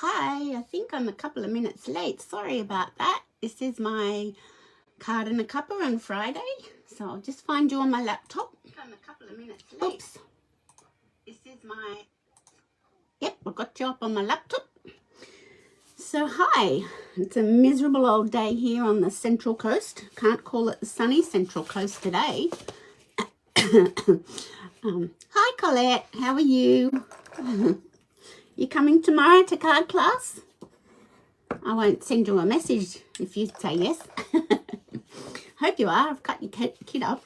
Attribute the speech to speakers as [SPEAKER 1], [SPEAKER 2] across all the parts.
[SPEAKER 1] Hi, I think I'm a couple of minutes late. Sorry about that. This is my card and a cuppa on Friday, so I'll just find you on my laptop. I'm a couple of minutes late. Oops. This is my... Yep, I got you up on my laptop. So hi, it's a miserable old day here on the Central Coast. Can't call it the sunny Central Coast today. Hi Colette, how are you? You coming tomorrow to card class? I won't send you a message if you say yes. Hope you are. I've cut your kid up.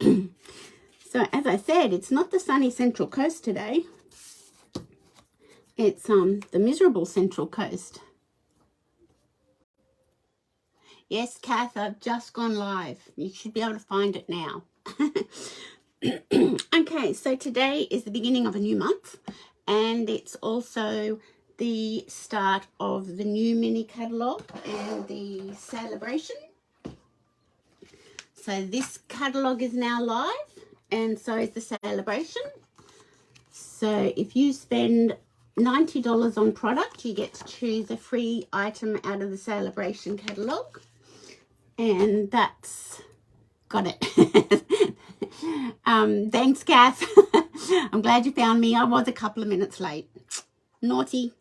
[SPEAKER 1] So as I said, it's not the sunny Central Coast today. It's the miserable Central Coast. Yes, Kath, I've just gone live. You should be able to find it now. Okay, so today is the beginning of a new month, and it's also the start of the new mini catalogue and the celebration. So this catalogue is now live, and so is the celebration. So if you spend $90 on product, you get to choose a free item out of the celebration catalogue, and that's got it. Thanks, Kath. I'm glad you found me. I was a couple of minutes late. Naughty.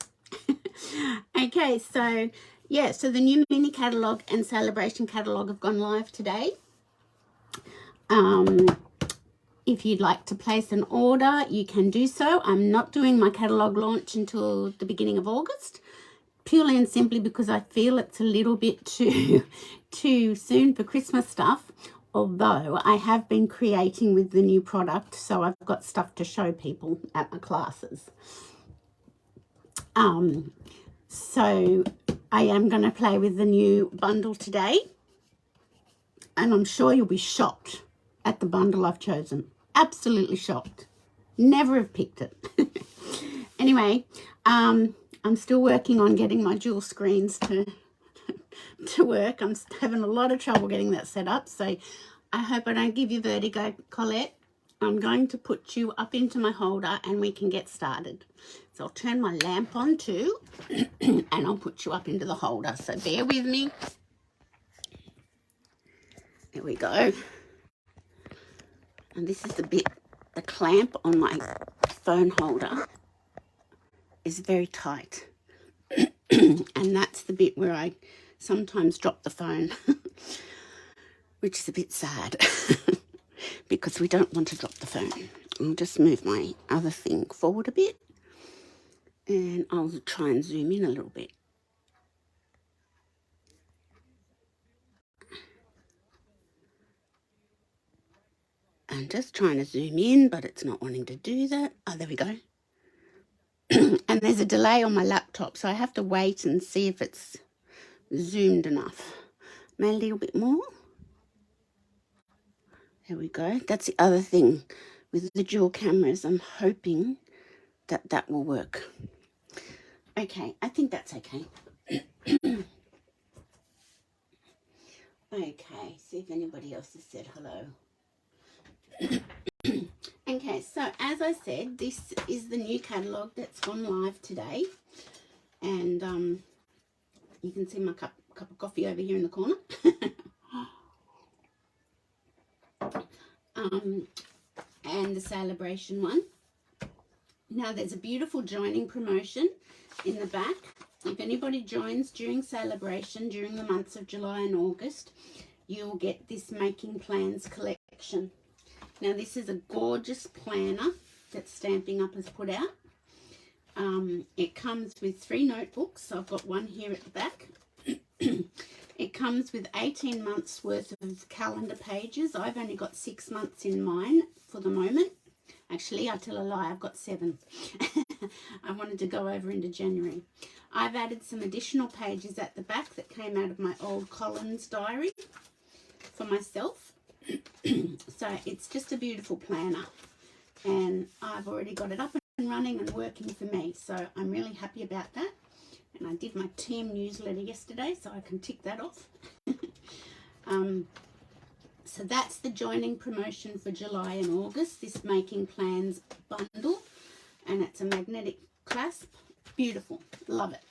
[SPEAKER 1] Okay, so yeah, so the new mini catalogue and celebration catalogue have gone live today. If you'd like to place an order, you can do so. I'm not doing my catalogue launch until the beginning of August, purely and simply because I feel it's a little bit too soon for Christmas stuff, although I have been creating with the new product, so I've got stuff to show people at my classes. So I am going to play with the new bundle today, and I'm sure you'll be shocked at the bundle I've chosen. Absolutely shocked. Never have picked it. Anyway, I'm still working on getting my dual screens to work. I'm having a lot of trouble getting that set up, so I hope I don't give you vertigo, Colette. I'm going to put you up into my holder and we can get started. So I'll turn my lamp on too and I'll put you up into the holder. So bear with me. There we go. And this is the bit, the clamp on my phone holder is very tight. And that's the bit where I sometimes drop the phone, which is a bit sad because we don't want to drop the phone. I'll just move my other thing forward a bit and I'll try and zoom in a little bit. I'm just trying to zoom in, but it's not wanting to do that. Oh, there we go. And there's a delay on my laptop, so I have to wait and see if it's zoomed enough. Maybe a little bit more. There we go. That's the other thing with the dual cameras. I'm hoping that that will work. Okay, I think that's okay. Okay, see if anybody else has said hello. Okay, so as I said, this is the new catalogue that's gone live today, and you can see my cup of coffee over here in the corner. And the celebration one. Now there's a beautiful joining promotion in the back. If anybody joins during celebration during the months of July and August, you'll get this Making Plans collection. Now this is a gorgeous planner that Stamping Up has put out. It comes with 3 notebooks. So I've got one here at the back. It comes with 18 months worth of calendar pages. I've only got 6 months in mine for the moment. Actually, I tell a lie, I've got 7. I wanted to go over into January. I've added some additional pages at the back that came out of my old Collins diary for myself. So it's just a beautiful planner, and I've already got it up and running and working for me, so I'm really happy about that. And I did my team newsletter yesterday, so I can tick that off. So that's the joining promotion for July and August, this Making Plans bundle, and it's a magnetic clasp Beautiful. Love it.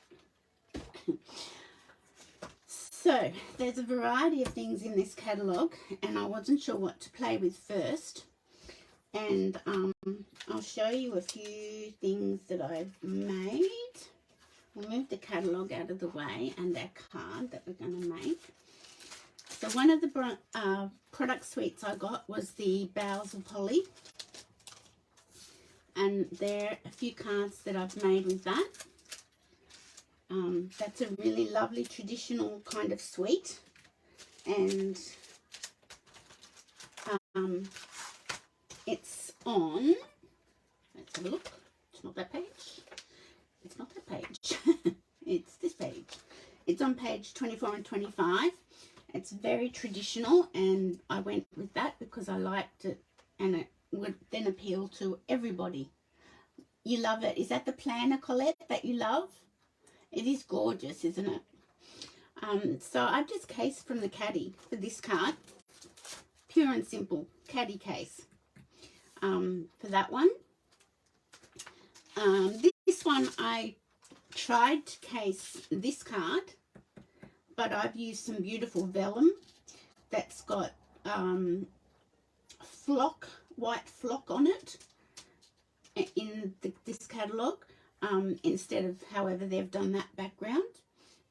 [SPEAKER 1] So there's a variety of things in this catalogue, and I wasn't sure what to play with first. And I'll show you a few things that I've made. We'll move the catalogue out of the way and our card that we're going to make. So one of the product suites I got was the Boughs of Holly. And there are a few cards that I've made with that. That's a really lovely traditional kind of suite. And it's on, let's have a look. It's not that page. It's not that page. It's this page. It's on page 24 and 25. It's very traditional, and I went with that because I liked it, and it would then appeal to everybody. You love it. Is that the planner, Colette, that you love? It is gorgeous, isn't it? So I've just cased from the caddy for this card. Pure and simple caddy case for that one. This one I tried to case this card, but I've used some beautiful vellum that's got white flock on it in this catalogue, instead of however they've done that background.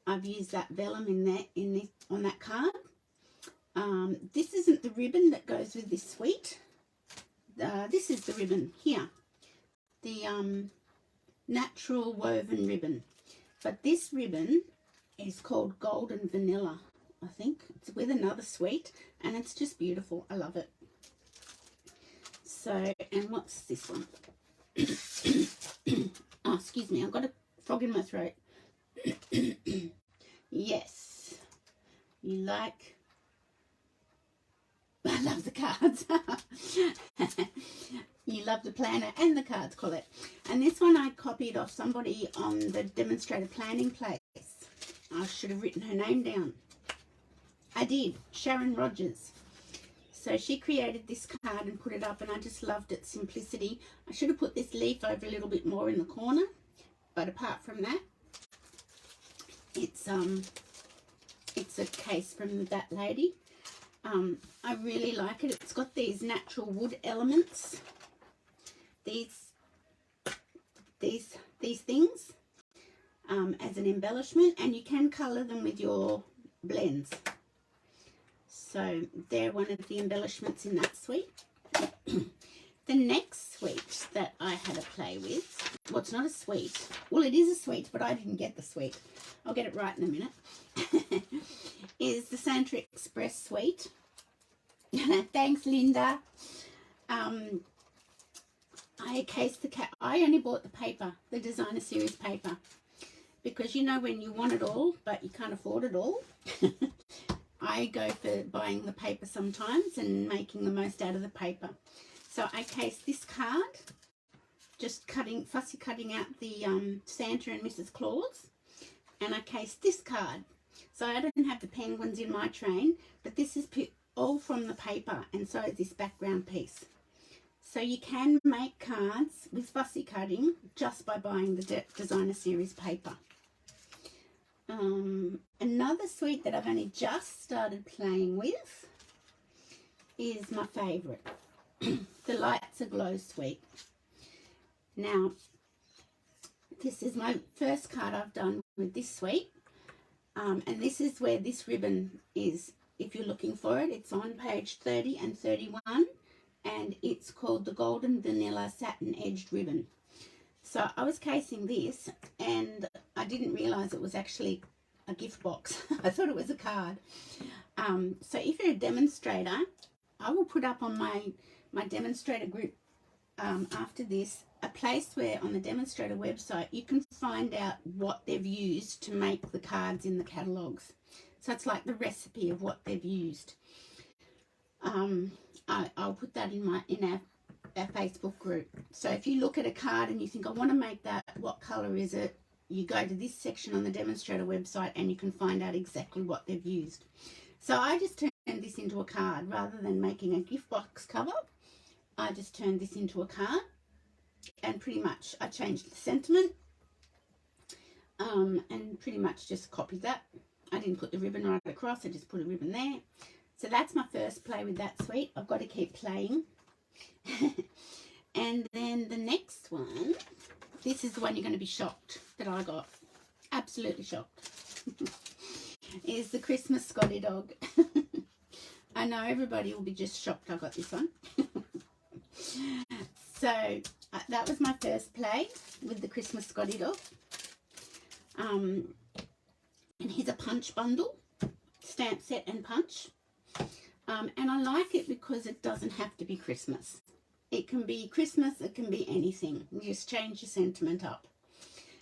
[SPEAKER 1] I've used that vellum on that card. This isn't the ribbon that goes with this suite. This is the ribbon here, the natural woven ribbon. But this ribbon is called Golden Vanilla, I think. It's with another suite, and it's just beautiful. I love it. So, and what's this one? Oh, excuse me, I've got a frog in my throat. Yes, you like... I love the cards. You love the planner and the cards, Colette. And this one I copied off somebody on the demonstrator planning place. I should have written her name down. I did. Sharon Rogers. So she created this card and put it up, and I just loved its simplicity. I should have put this leaf over a little bit more in the corner, but apart from that, it's a case from that lady. I really like it. It's got these natural wood elements, these things as an embellishment, and you can colour them with your blends. So they're one of the embellishments in that suite. The next suite that I had a play with, well, it's not a suite. Well, it is a suite, but I didn't get the suite. I'll get it right in a minute. Is the Santa Express suite. Thanks, Linda. I cased the cat. I only bought the paper, the designer series paper, because you know when you want it all, but you can't afford it all. I go for buying the paper sometimes and making the most out of the paper. So I cased this card, just fussy cutting out the Santa and Mrs. Claus, and I cased this card. So I don't have the penguins in my train, but this is all from the paper, and so is this background piece. So you can make cards with fussy cutting just by buying the designer series paper. Another suite that I've only just started playing with is my favourite, the Lights Aglow suite. Now, this is my first card I've done with this suite, and this is where this ribbon is. If you're looking for it, it's on page 30 and 31, and it's called the Golden Vanilla Satin Edged Ribbon. So I was casing this, and I didn't realise it was actually a gift box. I thought it was a card. So if you're a demonstrator, I will put up on my demonstrator group after this a place where on the demonstrator website you can find out what they've used to make the cards in the catalogues. So it's like the recipe of what they've used. I'll put that in our Facebook group. So if you look at a card and you think, I want to make that, what colour is it? You go to this section on the demonstrator website and you can find out exactly what they've used. So I just turned this into a card rather than making a gift box cover. I just turned this into a card, and pretty much I changed the sentiment and pretty much just copied that. I didn't put the ribbon right across, I just put a ribbon there. So that's my first play with that suite. I've got to keep playing. And then the next one, this is the one you're going to be shocked that I got. Absolutely shocked. Is the Christmas Scottie dog. I know everybody will be just shocked I got this one. So that was my first play with the Christmas Scottie dog. And here's a punch bundle, stamp set and punch. And I like it because it doesn't have to be Christmas. It can be Christmas, it can be anything. You just change your sentiment up.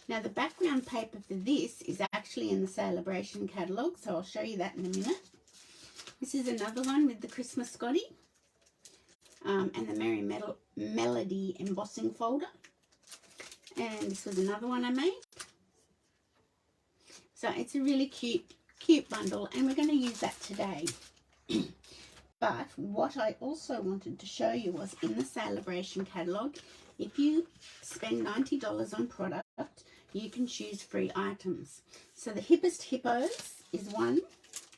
[SPEAKER 1] Now the background paper for this is actually in the Celebration catalogue, so I'll show you that in a minute. This is another one with the Christmas Scottie and the Merry Melody embossing folder. And this was another one I made. So it's a really cute bundle, and we're going to use that today. But what I also wanted to show you was in the Celebration catalogue, if you spend $90 on product, you can choose free items. So the Hippest Hippos is one,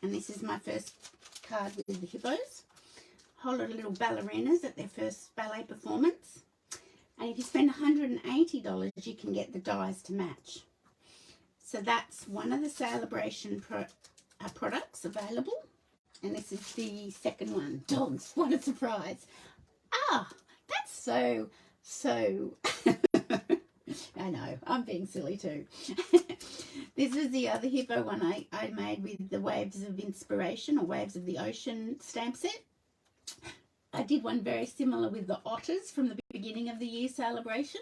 [SPEAKER 1] and this is my first card with the hippos. Whole lot of little ballerinas at their first ballet performance. And if you spend $180, you can get the dies to match. So that's one of the Celebration products available. And this is the second one. Dogs, what a surprise. Ah, that's so I know, I'm being silly too. This was the other hippo one I made with the Waves of Inspiration or Waves of the Ocean stamp set. I did one very similar with the otters from the beginning of the year celebration.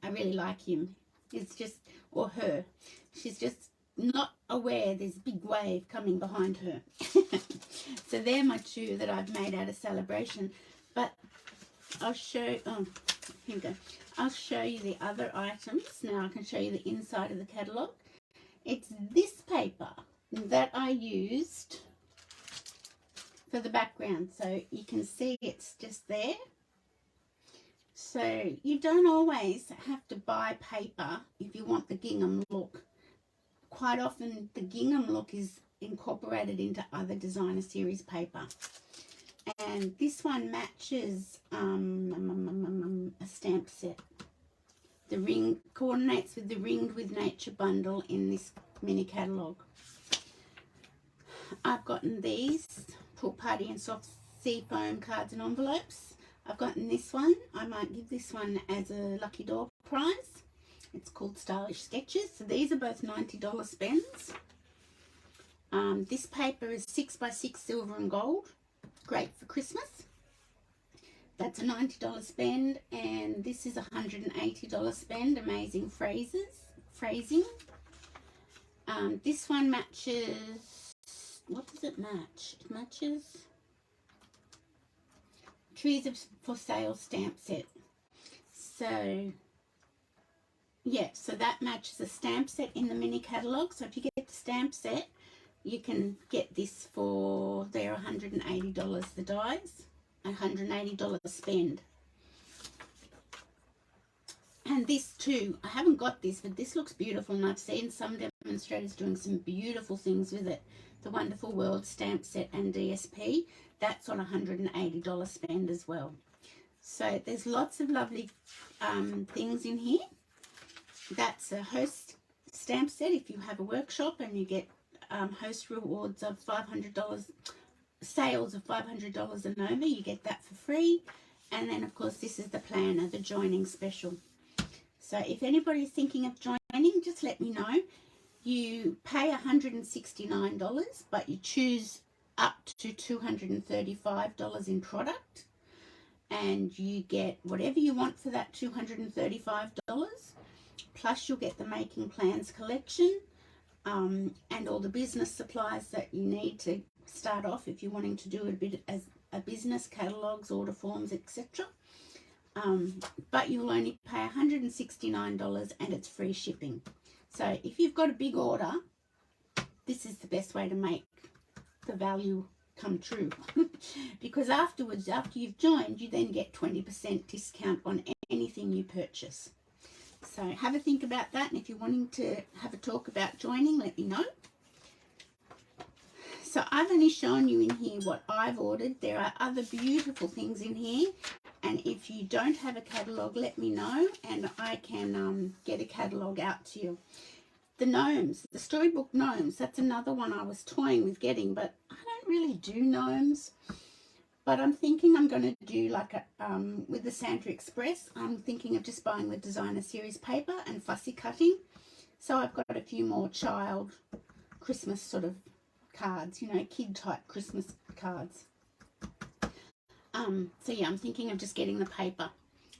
[SPEAKER 1] I really like him. It's just, or her. She's just not aware there's a big wave coming behind her. So they're my two that I've made out of Celebration. But I'll show, oh, here we go. I'll show you the other items. Now I can show you the inside of the catalogue. It's this paper that I used for the background. So you can see it's just there. So you don't always have to buy paper if you want the gingham look. Quite often the gingham look is incorporated into other designer series paper. And this one matches a stamp set. The ring coordinates with the Ringed with Nature bundle in this mini catalogue. I've gotten these Pool Party and Soft Sea Foam cards and envelopes. I've gotten this one. I might give this one as a lucky door prize. It's called Stylish Sketches. So these are both $90 spends. This paper is 6x6 silver and gold. Great for Christmas. That's a $90 spend, and this is a $180 spend. Amazing phrasing. This one matches, what does it match? It matches Trees for Sale stamp set. So yeah, so that matches a stamp set in the mini catalogue. So if you get the stamp set, you can get this for their $180 the dies, $180 spend. And this too, I haven't got this, but this looks beautiful, and I've seen some demonstrators doing some beautiful things with it. The Wonderful World stamp set and DSP, that's on $180 spend as well. So there's lots of lovely things in here. That's a host stamp set. If you have a workshop and you get host rewards of $500, sales of $500 and over, you get that for free. And then of course this is the planner, the joining special. So if anybody's thinking of joining, just let me know. You pay $169, but you choose up to $235 in product, and you get whatever you want for that $235, plus you'll get the Making Plans collection, and all the business supplies that you need to start off if you're wanting to do a bit as a business, catalogues, order forms, etc. But you'll only pay $169 and it's free shipping. So if you've got a big order, this is the best way to make the value come true. Because afterwards, after you've joined, you then get 20% discount on anything you purchase. So have a think about that, and if you're wanting to have a talk about joining, let me know. So I've only shown you in here what I've ordered. There are other beautiful things in here, and if you don't have a catalogue, let me know and I can get a catalogue out to you. The gnomes, the storybook gnomes, that's another one I was toying with getting, but I don't really do gnomes. But I'm thinking I'm going to do like a, with the Santa Express, I'm thinking of just buying the designer series paper and fussy cutting. So I've got a few more child Christmas sort of cards, you know, kid type Christmas cards. So yeah, I'm thinking of just getting the paper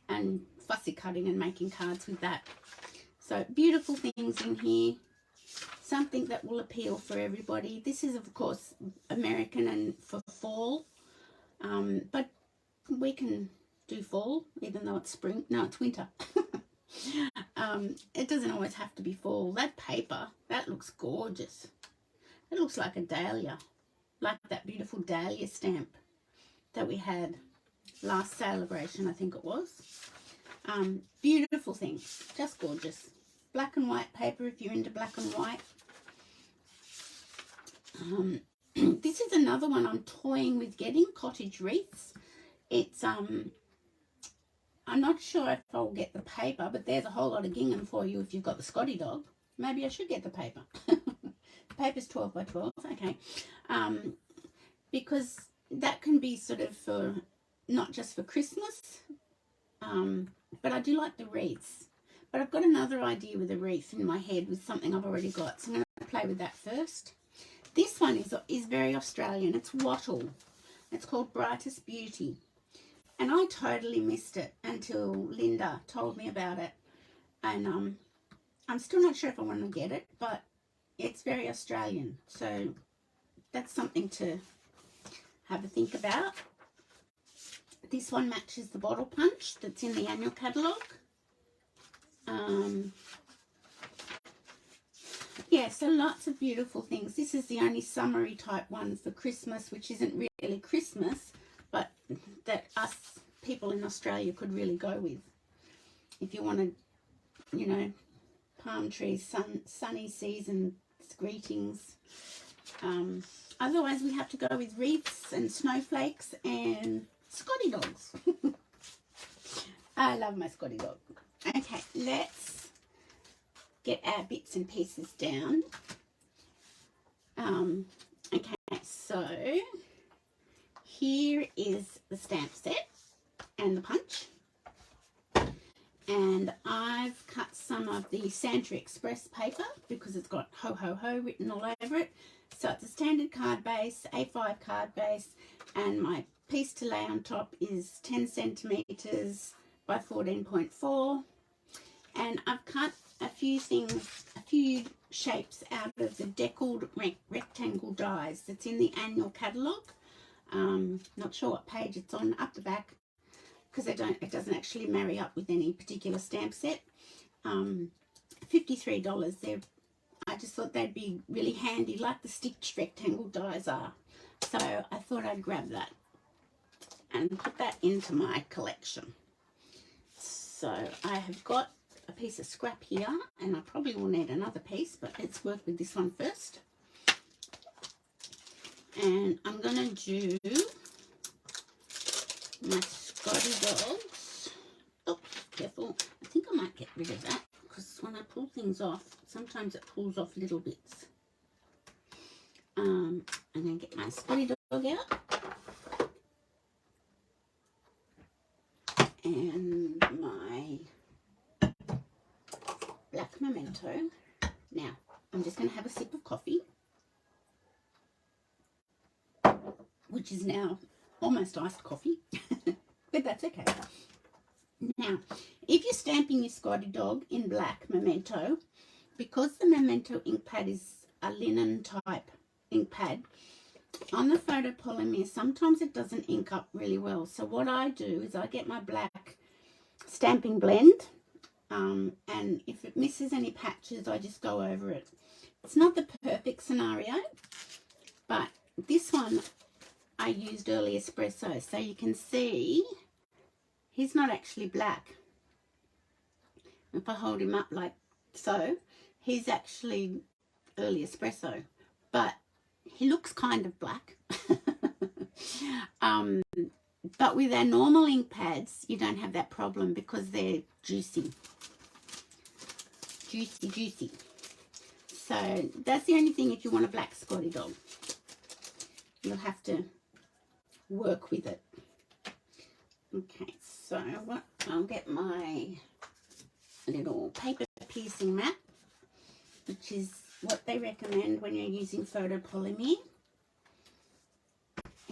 [SPEAKER 1] and fussy cutting and making cards with that. So beautiful things in here, something that will appeal for everybody. This is of course American and for fall. But we can do fall, even though it's spring. No, it's winter. It doesn't always have to be fall. That paper, that looks gorgeous. It looks like a dahlia, like that beautiful dahlia stamp that we had last celebration, I think it was. Beautiful thing, just gorgeous. Black and white paper if you're into black and white. This is another one I'm toying with getting, cottage wreaths. It's I'm not sure if I'll get the paper, but there's a whole lot of gingham for you if you've got the Scottie dog. Maybe I should get the paper. The paper's 12 by 12, okay. Because that can be sort of for, not just for Christmas, but I do like the wreaths. But I've got another idea with a wreath in my head with something I've already got, so I'm going to play with that first. This one is very Australian. It's wattle. It's called Brightest Beauty. And I totally missed it until Linda told me about it. And I'm still not sure if I want to get it, but it's very Australian. So that's something to have a think about. This one matches the bottle punch that's in the annual catalogue. Yeah, so lots of beautiful things. This is the only summery type one for Christmas, which isn't really Christmas, but that us people in Australia could really go with. If you wanted, you know, palm trees, sunny seasons, greetings. Otherwise, we have to go with wreaths and snowflakes and Scottie dogs. I love my Scottie dog. Okay, let's get our bits and pieces down. Okay, so here is the stamp set and the punch. And I've cut some of the Santa Express paper because it's got ho ho ho written all over it. So it's a standard card base, A5 card base, and my piece to lay on top is 10 centimeters by 14.4. And I've cut a few things, a few shapes out of the deckled rectangle dies that's in the annual catalogue. Not sure what page it's on, up the back, because it doesn't actually marry up with any particular stamp set. $53. I just thought they'd be really handy, like the stitched rectangle dies are. So I thought I'd grab that and put that into my collection. So I have got a piece of scrap here, and I probably will need another piece, but let's work with this one first. And I'm going to do my Scottie dogs. Oh, careful. I think I might get rid of that, because when I pull things off, sometimes it pulls off little bits. I'm going to get my Scottie dog out. And my black memento. Now, I'm just going to have a sip of coffee, which is now almost iced coffee, but that's okay. Now, if you're stamping your Scottie dog in black memento, because the memento ink pad is a linen type ink pad, on the photopolymer, sometimes it doesn't ink up really well. So what I do is I get my black stamping blend, and if it misses any patches, I just go over it. It's not the perfect scenario, but this one I used early espresso, so you can see he's not actually black. if I hold him up like so, he's actually early espresso, but he looks kind of black. But with our normal ink pads, you don't have that problem because they're juicy. Juicy. So that's the only thing. If you want a black Scottie dog, you'll have to work with it. Okay, so I'll get my little paper piercing mat, which is what they recommend when you're using photopolymer.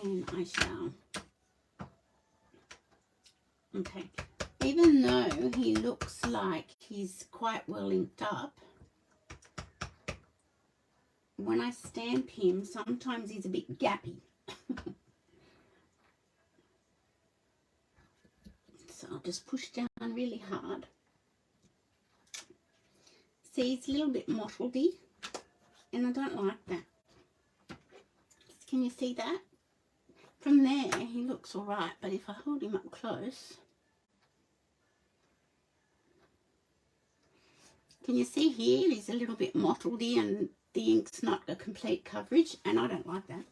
[SPEAKER 1] And I shall. Okay, even though he looks like he's quite well inked up, when I stamp him, sometimes he's a bit gappy. So I'll just push down really hard. See, it's a little bit mottledy, and I don't like that. Can you see that? From there, he looks all right, but if I hold him up close, can you see here he's a little bit mottledy and the ink's not a complete coverage, and I don't like that.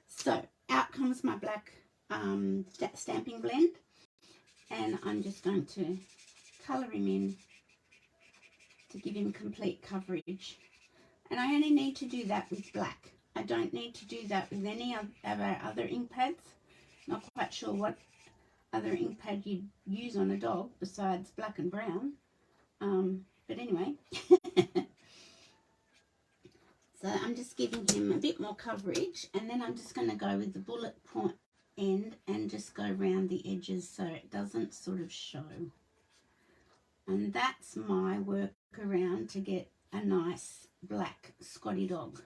[SPEAKER 1] So out comes my black stamping blend, and I'm just going to colour him in to give him complete coverage. And I only need to do that with black. I don't need to do that with any of our other ink pads. Not quite sure what other ink pad you'd use on a dog besides black and brown. But anyway. So I'm just giving him a bit more coverage, and then I'm just going to go with the bullet point end and just go around the edges so it doesn't sort of show. And that's my workaround to get a nice black Scottie dog.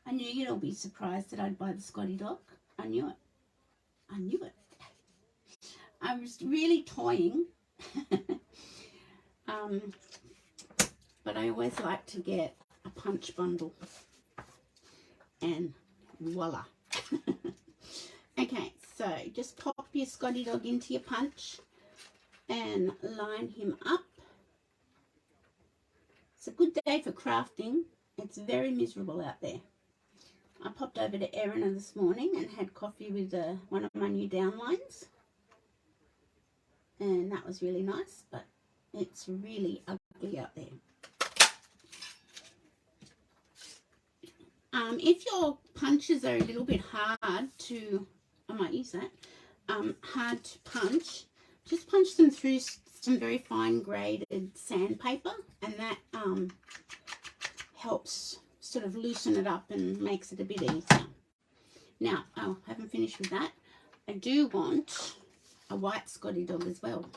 [SPEAKER 1] I knew you'd all be surprised that I'd buy the Scottie dog. I knew it. I knew it. I was really toying. But I always like to get a punch bundle. And voila. Okay, so just pop your Scottie dog into your punch and line him up. It's a good day for crafting. It's very miserable out there. I popped over to Erina this morning and had coffee with one of my new downlines. And that was really nice, but it's really ugly out there. If your punches are a little bit hard to, I might use that, hard to punch, just punch them through some very fine graded sandpaper, and that helps sort of loosen it up and makes it a bit easier. Now, I haven't finished with that. I do want a white Scottie dog as well.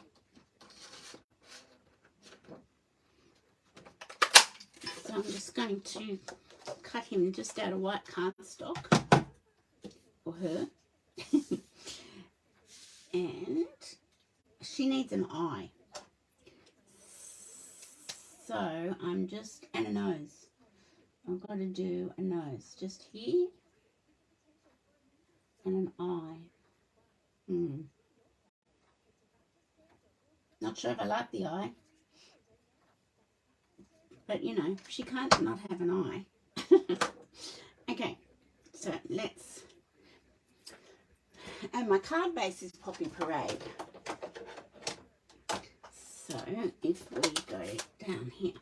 [SPEAKER 1] So I'm just going to cut him just out of white cardstock, or her. And she needs an eye. So I'm just, and a nose. I've got to do a nose just here and an eye. Not sure if I like the eye, but you know, she can't not have an eye. Okay, so let's, and my card base is Poppy Parade. So if we go down here,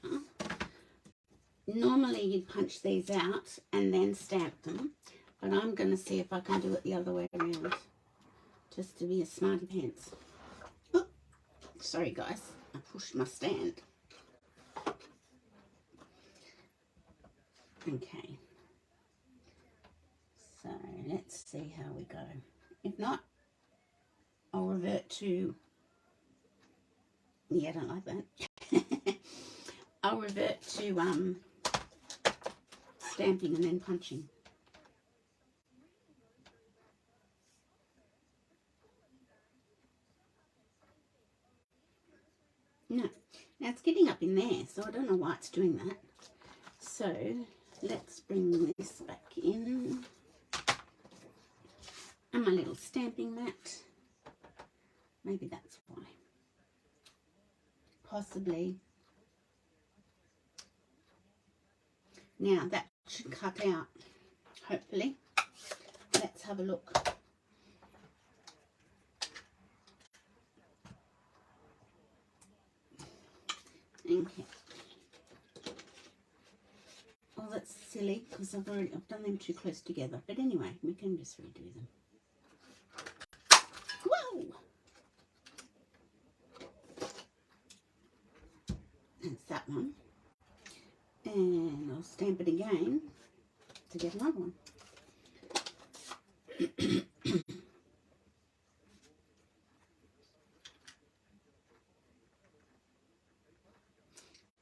[SPEAKER 1] normally you'd punch these out and then stamp them, but I'm going to see if I can do it the other way around, just to be a smarty pants. Oh, sorry guys, I pushed my stand. Okay, so let's see how we go. If not, I'll revert to, yeah, I don't like that. I'll revert to stamping and then punching. No, now it's getting up in there, so I don't know why it's doing that. So let's bring this back in. And my little stamping mat. Maybe that's why. Possibly. Now that should cut out, hopefully. Let's have a look. Okay. Oh, that's silly because I've done them too close together. But anyway, we can just redo them. Whoa! That's that one. And I'll stamp it again to get another one.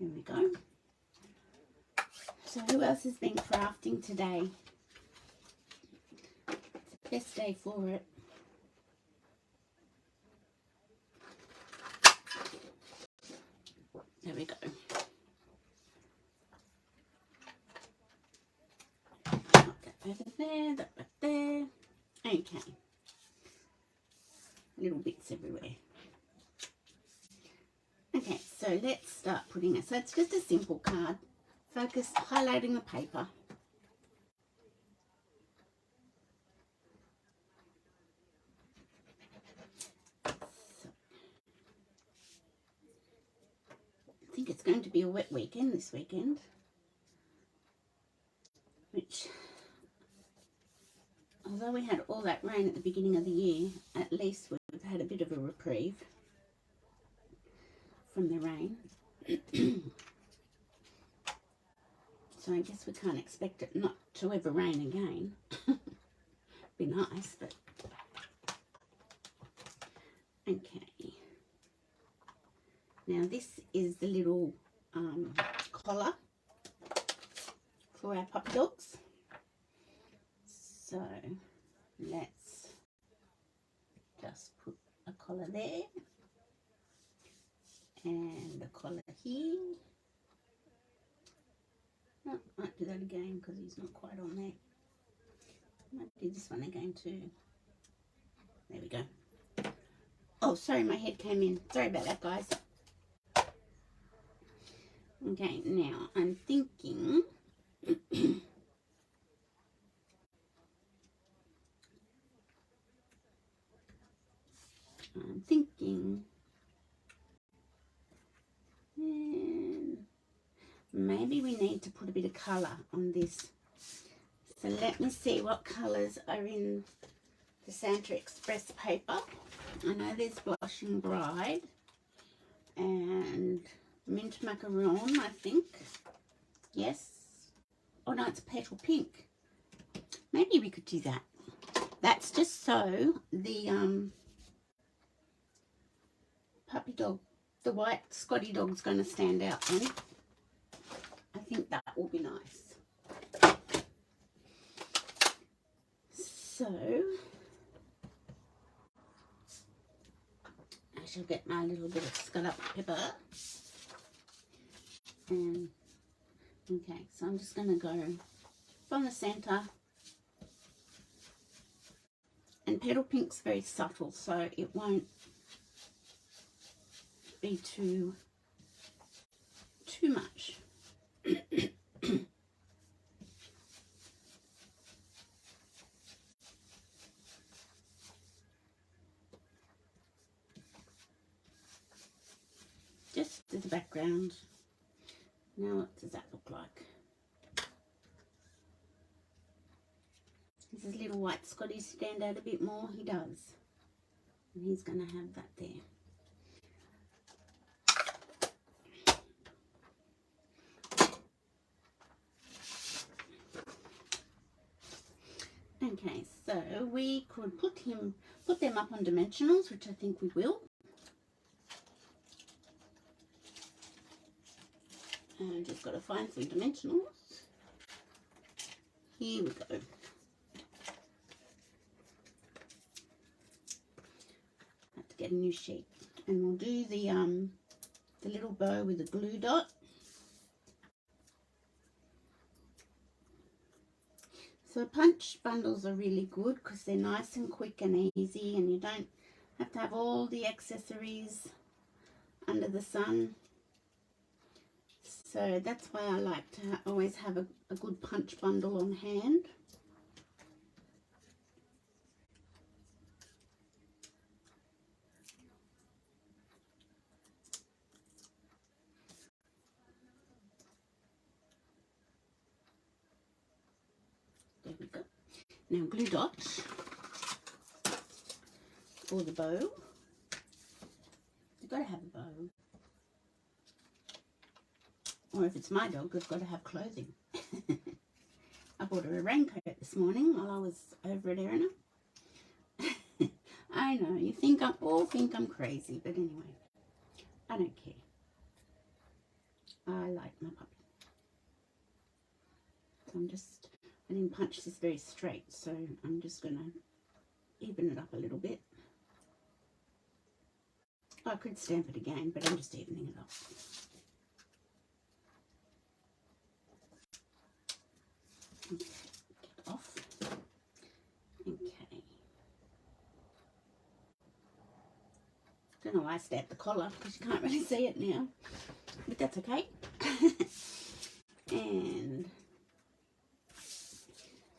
[SPEAKER 1] There we go. So who else has been crafting today? It's the best day for it. There we go. Over there, that right there. Okay. Little bits everywhere. Okay, so let's start putting it. So it's just a simple card. Focus, highlighting the paper. So, I think it's going to be a wet weekend this weekend. Which, although we had all that rain at the beginning of the year, at least we've had a bit of a reprieve from the rain. So I guess we can't expect it not to ever rain again. Be nice, but okay. Now this is the little collar for our puppy dogs. So let's just put a collar there and a collar here. Oh, might do that again because he's not quite on there. Might do this one again too. There we go. Oh, sorry, my head came in. Sorry about that, guys. Okay, now I'm thinking maybe we need to put a bit of colour on this. So let me see what colours are in the Santa Express paper. I know there's Blushing Bride and Mint Macaroon, I think. Yes. Oh no, it's Petal Pink. Maybe we could do that. That's just so the puppy dog, the white Scottie dog's going to stand out then. I think that will be nice. So I shall get my little bit of scallop pepper. And okay, so I'm just going to go from the center. And Petal Pink's very subtle, so it won't be too much. Just as a background. Now what does that look like? Does his little white Scottie stand out a bit more? He does. And he's going to have that there. Okay, so we could put them up on dimensionals, which I think we will. And just got to find some dimensionals. Here we go. Have to get a new sheet, and we'll do the little bow with the glue dot. So punch bundles are really good because they're nice and quick and easy, and you don't Have to have all the accessories under the sun. So that's why I like to always have a good punch bundle on hand. There we go. Now glue dots for the bow. You've got to have a bow. Or if it's my dog, it's got to have clothing. I bought her a raincoat this morning while I was over at Erina. I know, you think all think I'm crazy, but anyway, I don't care. I like my puppy. So I didn't punch this very straight, so I'm just going to even it up a little bit. I could stamp it again, but I'm just evening it up. Okay, get off. Okay. Don't know why I stamped the collar because you can't really see it now, but that's okay. And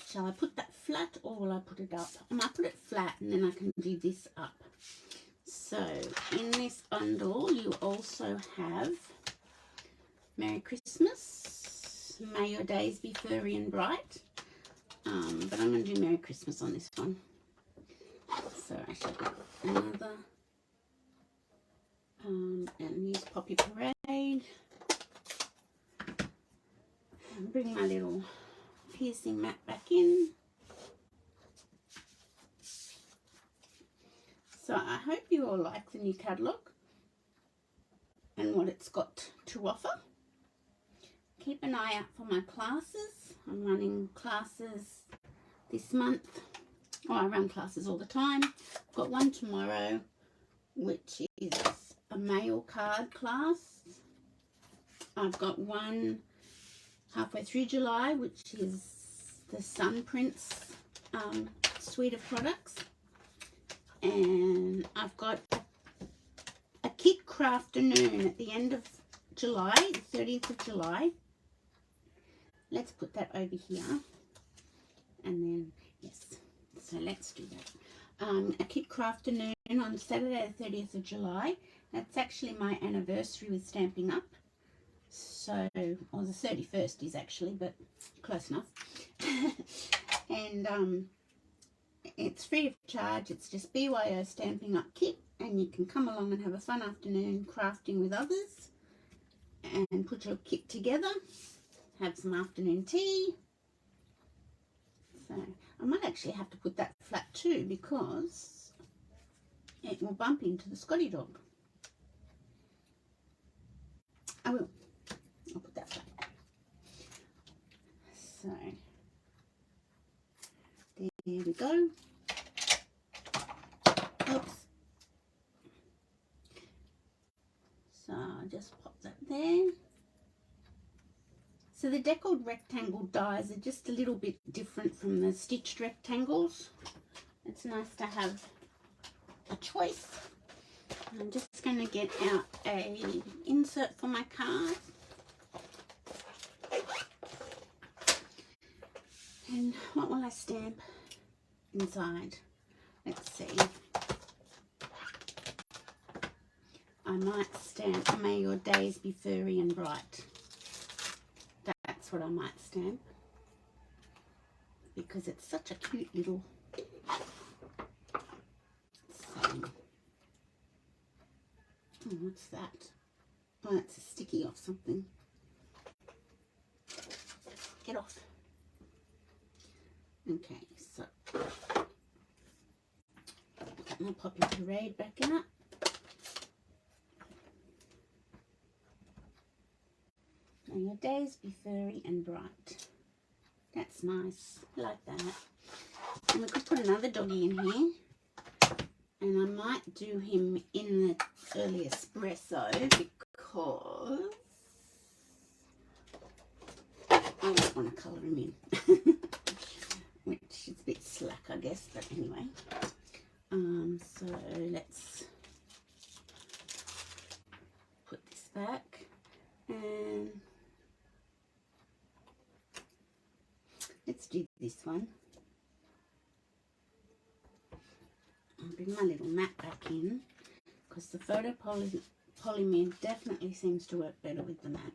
[SPEAKER 1] shall I put that flat or will I put it up? I might put it flat and then I can do this up. So in this bundle you also have Merry Christmas, May your days be furry and bright, but I'm going to do Merry Christmas on this one. So I shall get another and use Poppy Parade and bring my little piercing mat back in. So I hope you all like the new catalogue and what it's got to offer. Keep an eye out for my classes. I'm running classes this month. Oh, I run classes all the time. I've got one tomorrow, which is a mail card class. I've got one halfway through July, which is the Sun Prince suite of products. And I've got a kit crafternoon at the end of July, the 30th of July. Let's put that over here. And then, yes, so let's do that. A kit crafternoon on Saturday the 30th of July. That's actually my anniversary with Stamping Up. So, or the 31st is actually, but close enough. And it's free of charge. It's just BYO Stamping Up kit, and you can come along and have a fun afternoon crafting with others and put your kit together, have some afternoon tea. So I might actually have to put that flat too because it will bump into the Scottie dog. I will. I'll put that flat. So there we go. Oops. So I'll just pop that there. So the deckled rectangle dies are just a little bit different from the stitched rectangles. It's nice to have a choice. I'm just going to get out a insert for my card. And what will I stamp inside? Let's see. I might stamp May your days be furry and bright. That's what I might stamp because it's such a cute little thing. Oh, what's that? Oh, that's a sticky off something. Get off. Okay, so got my Poppy Parade back in it. May your days be furry and bright. That's nice. I like that. And we could put another doggy in here. And I might do him in the early espresso because I don't want to colour him in. Which is a bit slack, I guess, but anyway. So let's back, and let's do this one. I'll bring my little mat back in because the photo polymer definitely seems to work better with the mat.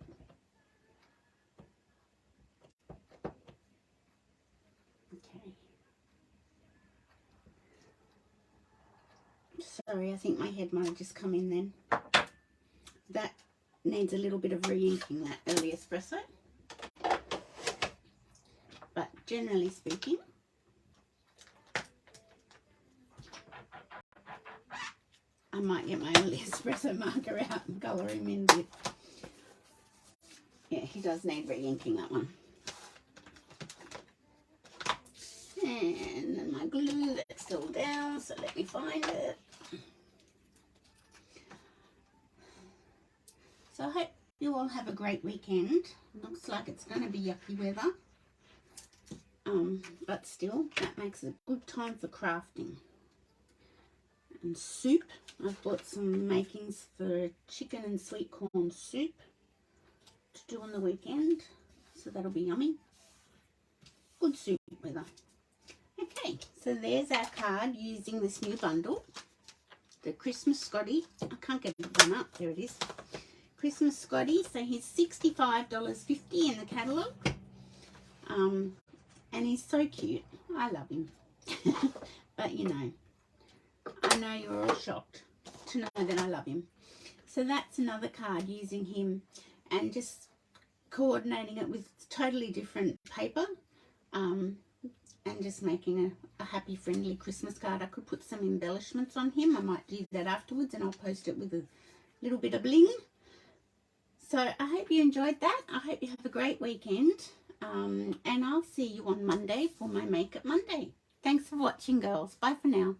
[SPEAKER 1] Okay. Sorry, I think my head might have just come in then. That needs a little bit of re-inking, that early espresso. But generally speaking, I might get my early espresso marker out and colour him in a bit. Yeah, he does need re-inking, that one. And then my glue, that's still down, so let me find it. So I hope you all have a great weekend. Looks like it's going to be yucky weather. But still, that makes it a good time for crafting. And soup. I've bought some makings for chicken and sweet corn soup to do on the weekend. So that'll be yummy. Good soup weather. Okay, so there's our card using this new bundle. The Christmas Scottie. I can't get it done up. There it is. Christmas Scottie. So he's $65.50 in the catalogue. And he's so cute. I love him. But you know, I know you're all shocked to know that I love him. So that's another card using him and just coordinating it with totally different paper. And just making a happy, friendly Christmas card. I could put some embellishments on him. I might do that afterwards, and I'll post it with a little bit of bling. So I hope you enjoyed that. I hope you have a great weekend. And I'll see you on Monday for my Make It Monday. Thanks for watching, girls. Bye for now.